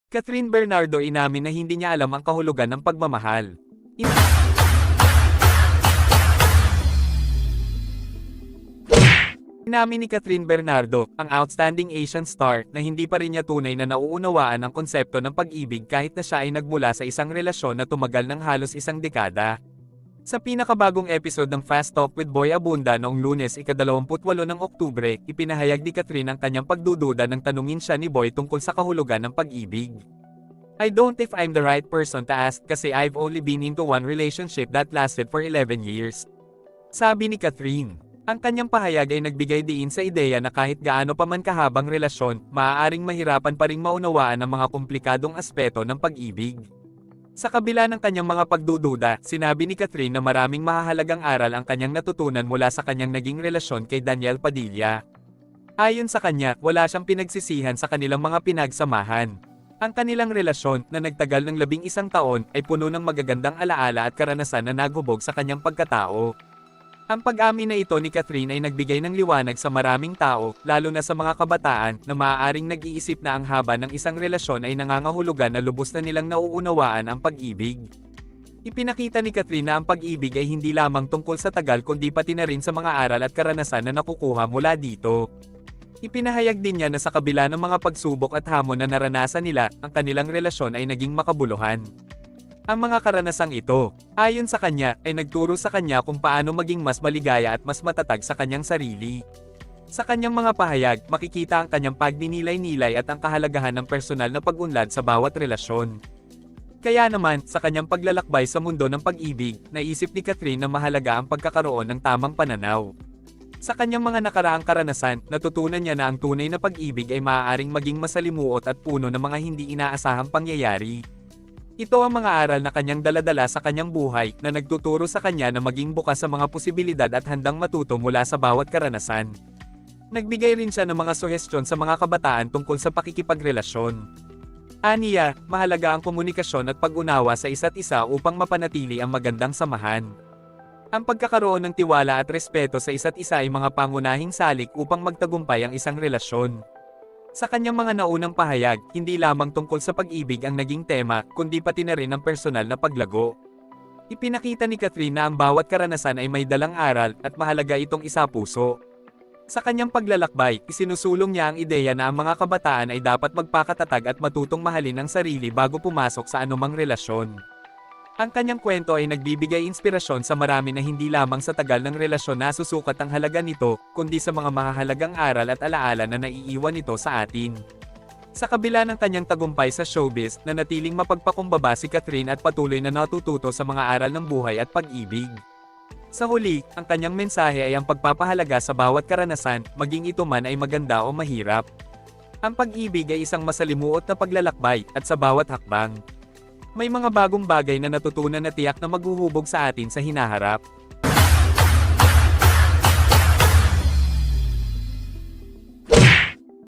Catherine Bernardo inamin na hindi niya alam ang kahulugan ng pagmamahal. Inamin ni Catherine Bernardo, ang outstanding Asian star, na hindi pa rin niya tunay na nauunawaan ang konsepto ng pag-ibig kahit na siya ay nagmula sa isang relasyon na tumagal ng halos isang dekada. Sa pinakabagong episode ng Fast Talk with Boy Abunda noong Lunes ika-28 ng Oktubre, ipinahayag ni Catherine ang kanyang pagdududa nang tanungin siya ni Boy tungkol sa kahulugan ng pag-ibig. "I don't if I'm the right person to ask kasi I've only been into one relationship that lasted for 11 years. Sabi ni Catherine. Ang kanyang pahayag ay nagbigay diin sa ideya na kahit gaano pa man kahabang relasyon, maaaring mahirapan pa ring maunawaan ang mga komplikadong aspeto ng pag-ibig. Sa kabila ng kanyang mga pagdududa, sinabi ni Catherine na maraming mahahalagang aral ang kanyang natutunan mula sa kanyang naging relasyon kay Daniel Padilla. Ayon sa kanya, wala siyang pinagsisihan sa kanilang mga pinagsamahan. Ang kanilang relasyon, na nagtagal ng 11 taon, ay puno ng magagandang alaala at karanasan na naghubog sa kanyang pagkatao. Ang pag-amin na ito ni Catherine ay nagbigay ng liwanag sa maraming tao, lalo na sa mga kabataan, na maaaring nag-iisip na ang haba ng isang relasyon ay nangangahulugan na lubos na nilang nauunawaan ang pag-ibig. Ipinakita ni Catherine na ang pag-ibig ay hindi lamang tungkol sa tagal kundi pati na rin sa mga aral at karanasan na nakukuha mula dito. Ipinahayag din niya na sa kabila ng mga pagsubok at hamon na naranasan nila, ang kanilang relasyon ay naging makabuluhan. Ang mga karanasang ito, ayon sa kanya, ay nagturo sa kanya kung paano maging mas maligaya at mas matatag sa kanyang sarili. Sa kanyang mga pahayag, makikita ang kanyang pagninilay-nilay at ang kahalagahan ng personal na pag-unlad sa bawat relasyon. Kaya naman, sa kanyang paglalakbay sa mundo ng pag-ibig, naisip ni Catherine na mahalaga ang pagkakaroon ng tamang pananaw. Sa kanyang mga nakaraang karanasan, natutunan niya na ang tunay na pag-ibig ay maaaring maging masalimuot at puno ng mga hindi inaasahang pangyayari. Ito ang mga aral na kanyang daladala sa kanyang buhay, na nagtuturo sa kanya na maging bukas sa mga posibilidad at handang matuto mula sa bawat karanasan. Nagbigay rin siya ng mga suhestyon sa mga kabataan tungkol sa pakikipagrelasyon. Aniya, mahalaga ang komunikasyon at pag-unawa sa isa't isa upang mapanatili ang magandang samahan. Ang pagkakaroon ng tiwala at respeto sa isa't isa ay mga pangunahing salik upang magtagumpay ang isang relasyon. Sa kanyang mga naunang pahayag, hindi lamang tungkol sa pag-ibig ang naging tema, kundi pati na rin ang personal na paglago. Ipinakita ni Catherine na ang bawat karanasan ay may dalang aral, at mahalaga itong isapuso. Sa kanyang paglalakbay, isinusulong niya ang ideya na ang mga kabataan ay dapat magpakatatag at matutong mahalin ang sarili bago pumasok sa anumang relasyon. Ang kanyang kwento ay nagbibigay inspirasyon sa marami na hindi lamang sa tagal ng relasyon na susukat ang halaga nito, kundi sa mga mahahalagang aral at alaala na naiiwan nito sa atin. Sa kabila ng kanyang tagumpay sa showbiz, nanatiling mapagpakumbaba si Catherine at patuloy na natututo sa mga aral ng buhay at pag-ibig. Sa huli, ang kanyang mensahe ay ang pagpapahalaga sa bawat karanasan, maging ito man ay maganda o mahirap. Ang pag-ibig ay isang masalimuot na paglalakbay, at sa bawat hakbang, may mga bagong bagay na natutunan na tiyak na maghuhubog sa atin sa hinaharap.